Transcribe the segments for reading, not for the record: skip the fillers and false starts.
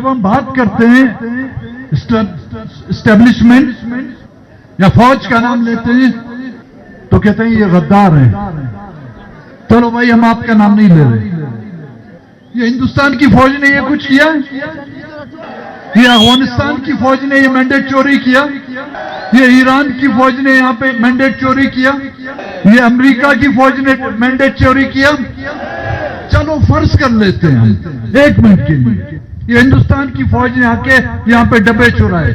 جب ہم بات کرتے ہیں اسٹیبلشمنٹ یا فوج کا نام لیتے ہیں تو کہتے ہیں یہ غدار ہیں. چلو بھائی ہم آپ کا نام نہیں لے رہے. یہ ہندوستان کی فوج نے یہ کچھ کیا؟ یہ افغانستان کی فوج نے یہ مینڈیٹ چوری کیا؟ یہ ایران کی فوج نے یہاں پہ مینڈیٹ چوری کیا؟ یہ امریکہ کی فوج نے مینڈیٹ چوری کیا؟ چلو فرض کر لیتے ہیں 1 منٹ کے لیے یہ ہندوستان کی فوج نے آ کے یہاں پہ ڈبے چرائے,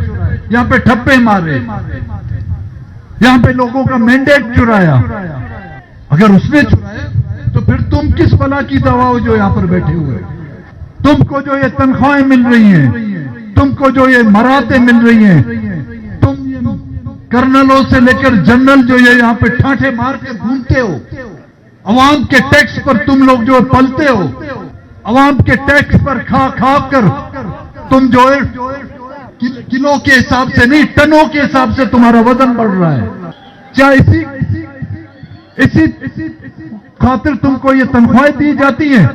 یہاں پہ ٹھپے مارے, یہاں پہ لوگوں کا مینڈیٹ چرایا. اگر اس نے چرایا تو پھر تم کس بلا کی دوا ہو جو یہاں پر بیٹھے ہوئے؟ تم کو جو یہ تنخواہیں مل رہی ہیں, تم کو جو یہ مراتیں مل رہی ہیں, تم کرنلوں سے لے کر جنرل جو یہ یہاں پہ ٹھاٹھے مار کے گھومتے ہو, عوام کے ٹیکس پر تم لوگ جو پلتے ہو, عوام کے ٹیکس پر کھا کھا کر تم جو ہے کلو کے حساب سے نہیں ٹنوں کے حساب سے تمہارا وزن بڑھ رہا ہے. کیا اسی خاطر تم کو یہ تنخواہیں دی جاتی ہیں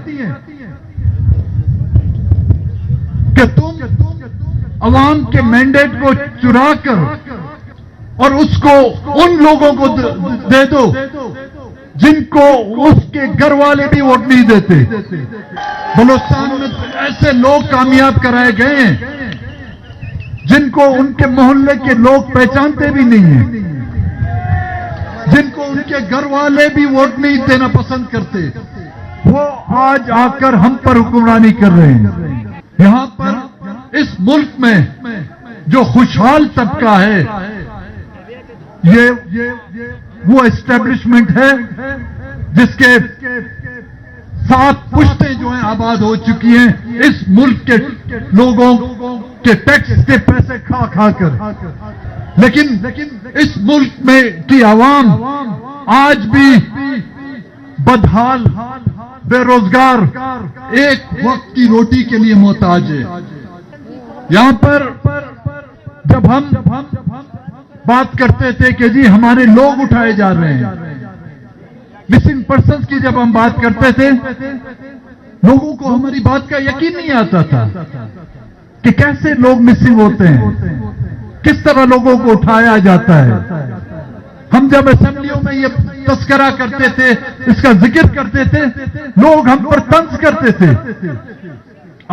کہ تم عوام کے مینڈیٹ کو چرا کر اور اس کو ان لوگوں کو دے دو جن کو اس کے گھر والے بھی ووٹ نہیں دیتے؟ بلوچستان میں ایسے لوگ کامیاب کرائے گئے ہیں جن کو ان کے محلے کے لوگ پہچانتے بھی نہیں ہیں, جن کو ان کے گھر والے بھی ووٹ نہیں دینا پسند کرتے. وہ آج آ کر ہم پر حکمرانی کر رہے ہیں. یہاں پر اس ملک میں جو خوشحال طبقہ ہے یہ وہ اسٹیبلشمنٹ ہے جس کے 7 پشتیں جو ہیں آباد ہو چکی ہیں اس ملک کے لوگوں کے ٹیکس کے پیسے کھا کھا کر. لیکن اس ملک میں کی عوام آج بھی بدحال, بے روزگار, ایک وقت کی روٹی کے لیے محتاج ہے. یہاں پر جب ہم بات کرتے تھے کہ جی ہمارے لوگ اٹھائے جا رہے ہیں, مسنگ پرسنز کی جب ہم بات کرتے تھے لوگوں کو ہماری بات کا یقین نہیں آتا تھا کہ کیسے لوگ مسنگ ہوتے ہیں, کس طرح لوگوں کو اٹھایا جاتا ہے. ہم جب اسمبلیوں میں یہ تذکرہ کرتے تھے, اس کا ذکر کرتے تھے, لوگ ہم پر طنز کرتے تھے.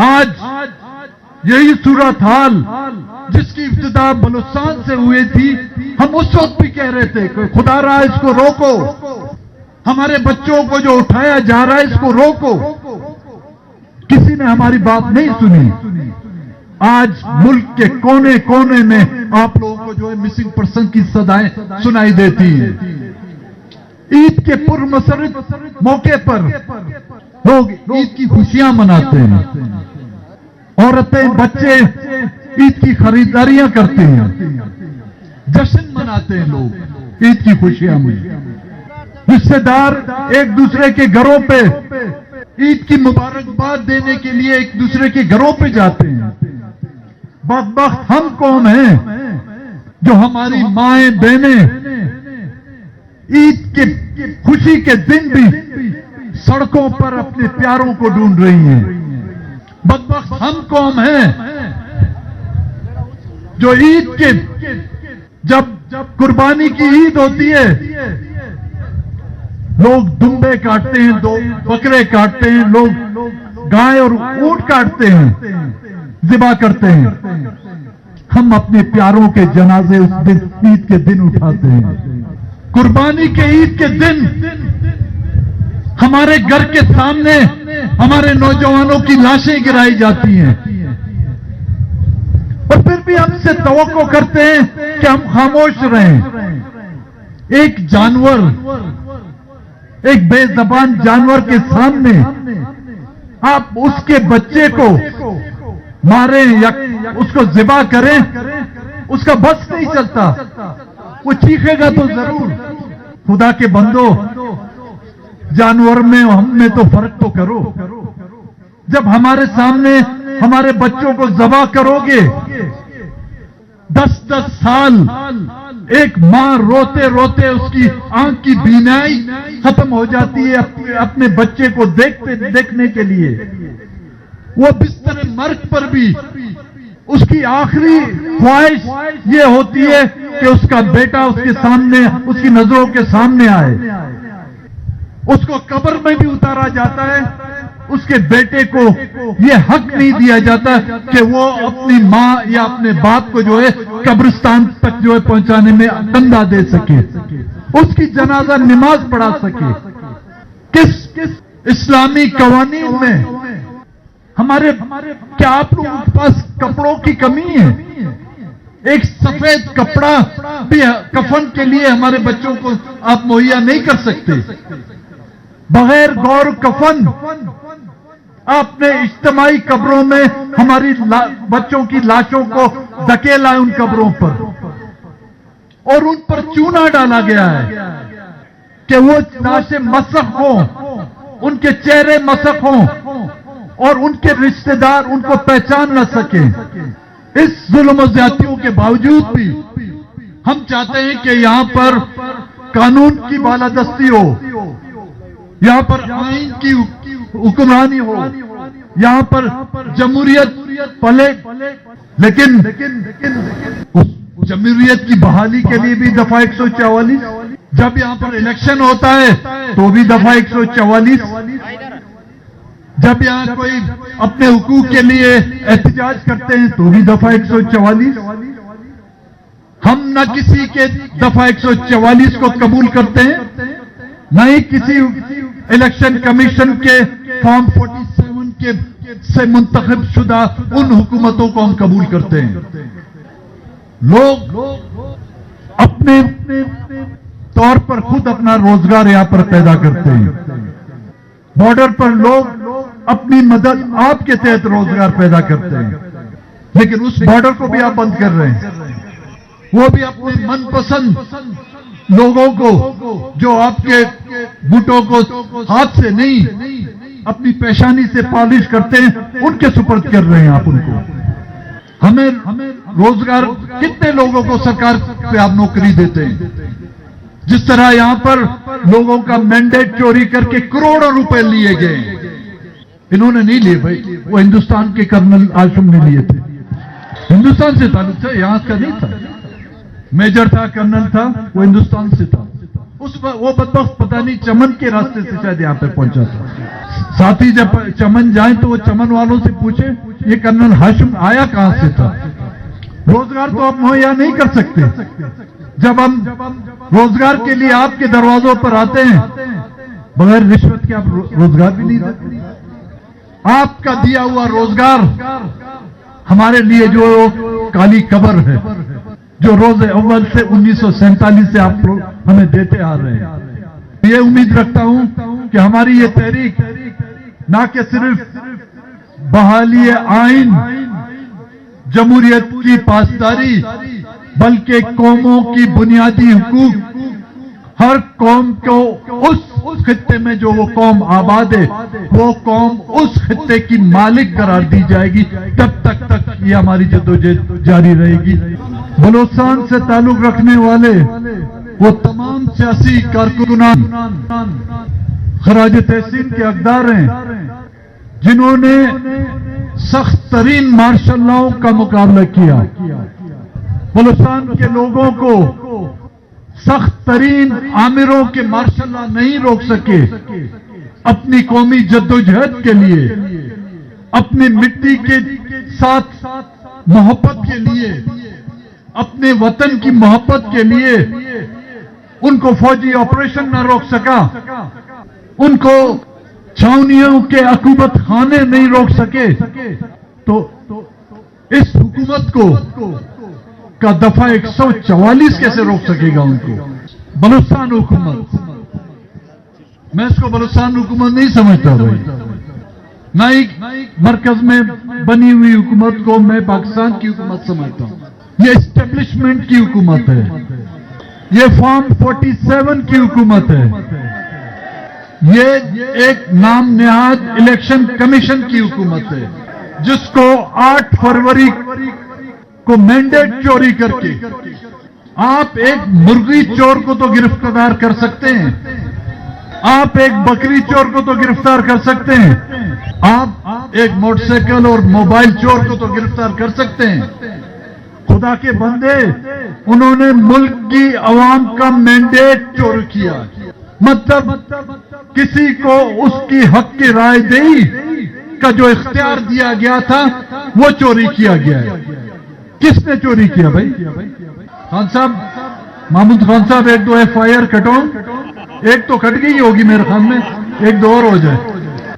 آج یہی صورتحال جس کی ابتدا بلوچستان سے ہوئی تھی, ہم اس وقت بھی کہہ رہے تھے کہ خدا رہا اس کو روکو, ہمارے بچوں کو جو اٹھایا جا رہا ہے اس کو روکو. کسی نے ہماری بات نہیں سنی. آج ملک کے کونے کونے میں آپ لوگوں کو جو ہے مسنگ پرسن کی صدائیں سنائی دیتی ہیں. عید کے پرمسرت موقع پر لوگ عید کی خوشیاں مناتے ہیں, عورتیں بچے عید کی خریداریاں کرتے ہیں, جشن مناتے ہیں لوگ عید کی خوشیاں میں. رشتے دار ایک دوسرے کے گھروں پہ عید کی مبارکباد دینے کے لیے ایک دوسرے کے گھروں پہ جاتے ہیں. بدبخت ہم کون ہیں جو ہماری مائیں بہنیں عید کے خوشی کے دن بھی سڑکوں پر اپنے پیاروں کو ڈھونڈ رہی ہیں. بدبخت ہم قوم ہیں جو عید کے جب قربانی کی عید ہوتی ہے لوگ دمبے کاٹتے ہیں, 2 بکرے کاٹتے ہیں, لوگ گائے اور اونٹ کاٹتے ہیں, ذبح کرتے ہیں. ہم اپنے پیاروں کے جنازے اس دن عید کے دن اٹھاتے ہیں. قربانی کے عید کے دن ہمارے گھر کے سامنے ہمارے نوجوانوں کی لاشیں گرائی جاتی ہیں اور پھر بھی ہم سے توقع کرتے ہیں کہ ہم خاموش رہیں. ایک جانور, ایک بے زبان جانور کے سامنے آپ اس کے بچے کو ماریں یا اس کو ذبح کریں, اس کا بس نہیں چلتا, وہ چیخے گا تو ضرور. خدا کے بندو, جانور میں ہم میں تو فرق تو کرو. جب ہمارے سامنے ہمارے بچوں کو ذبح کرو گے, 10 سال ایک ماں روتے روتے اس کی آنکھ کی بینائی ختم ہو جاتی ہے اپنے بچے کو دیکھنے کے لیے. وہ بستر مرگ پر بھی اس کی آخری خواہش یہ ہوتی ہے کہ اس کا بیٹا اس کے سامنے، اس کی نظروں کے سامنے آئے. اس کو قبر میں بھی اتارا جاتا ہے، اس کے بیٹے کو یہ حق نہیں دیا جاتا کہ وہ اپنی ماں یا اپنے باپ کو جو ہے قبرستان تک جو ہے پہنچانے میں کندھا دے سکے، اس کی جنازہ نماز پڑھا سکے. کس اسلامی قوانین میں ہمارے کیا آپ لوگوں کے پاس کپڑوں کی کمی ہے؟ ایک سفید کپڑا بھی کفن کے لیے ہمارے بچوں کو آپ مہیا نہیں کر سکتے. بغیر غور کفن آپ نے اجتماعی قبروں میں ہماری بچوں کی لاشوں کو دھکیلا ان قبروں پر، اور ان پر چونا ڈالا گیا ہے کہ وہ لاشیں مسخ ہوں، ان کے چہرے مسخ ہوں اور ان کے رشتہ دار ان کو پہچان نہ سکیں. اس ظلم و زیادتیوں کے باوجود بھی ہم چاہتے ہیں کہ یہاں پر قانون کی بالادستی ہو، یہاں پر آئین کی حکمرانی ہو، یہاں پر جمہوریت پلے. لیکن اس جمہوریت کی بحالی کے لیے بھی دفعہ 144، جب یہاں پر الیکشن ہوتا ہے تو بھی دفعہ 144، جب یہاں کوئی اپنے حقوق کے لیے احتجاج کرتے ہیں تو بھی دفعہ 144. ہم نہ کسی کے دفعہ 144 کو قبول کرتے ہیں، نہ ہی کسی الیکشن کمیشن کے فارم 47 کے سے منتخب شدہ ان حکومتوں کو ہم قبول کرتے ہیں. لوگ اپنے طور پر خود اپنا روزگار یہاں پر پیدا کرتے ہیں. بارڈر پر لوگ اپنی مدد آپ کے تحت روزگار پیدا کرتے ہیں، لیکن اس بارڈر کو بھی آپ بند کر رہے ہیں. وہ بھی اپنے من پسند لوگوں کو جو آپ کے بوٹوں کو ہاتھ سے نہیں اپنی پیشانی سے پالش کرتے ہیں ان کے سپرد کر رہے ہیں آپ ان کو. ہمیں روزگار کتنے لوگوں کو سرکار پہ آپ نوکری دیتے ہیں؟ جس طرح یہاں پر لوگوں کا مینڈیٹ چوری کر کے کروڑوں روپے لیے گئے. انہوں نے نہیں لیے بھائی، وہ ہندوستان کے کرنل آشم نے لیے تھے. ہندوستان سے تعلق تھا، یہاں کا نہیں تھا. میجر تھا، کرنل تھا، وہ ہندوستان سے تھا. وہ بدبخت پتہ نہیں چمن کے راستے سے شاید یہاں پہ پہنچا تھا. ساتھی جب چمن جائیں تو وہ چمن والوں سے پوچھے یہ کرنل ہاشم آیا کہاں سے تھا. روزگار تو آپ مہیا نہیں کر سکتے. جب ہم روزگار کے لیے آپ کے دروازوں پر آتے ہیں بغیر رشوت کے آپ روزگار بھی نہیں دیتے. آپ کا دیا ہوا روزگار ہمارے لیے جو کالی قبر ہے جو روز اول سے 1947 سے آپ لوگ ہمیں دیتے آ رہے ہیں. یہ امید رکھتا ہوں کہ ہماری یہ تحریک نہ کہ صرف بحالی آئین، جمہوریت کی پاسداری، بلکہ قوموں کی بنیادی حقوق، ہر قوم کو اس خطے میں جو وہ قوم آباد ہے وہ قوم اس خطے کی مالک قرار دی جائے گی. تب تک یہ ہماری جدوجہد جاری رہے گی. بلوچستان سے تعلق رکھنے والے وہ تمام سیاسی کارکنان خراج تحسین کے حقدار ہیں جنہوں نے سخت ترین مارشل لاؤ کا مقابلہ کیا. بلوچستان کے لوگوں کو سخت ترین آمروں کے مارشل لا نہیں روک سکے. اپنی قومی جدوجہد کے لیے، اپنی مٹی کے ساتھ محبت کے لیے، اپنے وطن کی محبت کے لیے ان کو فوجی آپریشن نہ روک سکا، ان کو چھاونیوں کے عقوبت خانے نہیں روک سکے. تو اس حکومت کو کا دفعہ 144 کیسے روک سکے گا ان کو؟ بلوچستان حکومت، میں اس کو بلوچستان حکومت نہیں سمجھتا بھائی. نہ ہی مرکز میں بنی ہوئی حکومت کو میں پاکستان کی حکومت سمجھتا ہوں. یہ اسٹیبلشمنٹ کی حکومت ہے، یہ فارم 47 کی حکومت ہے، یہ ایک نام نہاد الیکشن کمیشن کی حکومت ہے جس کو 8 فروری کو مینڈیٹ چوری کر کے آپ ایک مرغی چور کو تو گرفتار کر سکتے ہیں، آپ ایک بکری چور کو تو گرفتار کر سکتے ہیں، آپ ایک موٹر سائیکل اور موبائل چور کو تو گرفتار کر سکتے ہیں. خدا کے بندے, انہوں نے ملک کی عوام کا مینڈیٹ چور کیا. مطلب کسی کو اس کی حق کی رائے دہی کا جو اختیار دیا گیا تھا وہ چوری کیا گیا ہے. کس نے چوری کیا بھائی؟ خان صاحب, محمود خان صاحب, ایک دو ایف آئی آر کٹو. ایک تو کٹ گئی ہوگی میرے خیال میں, ایک دو اور ہو جائے.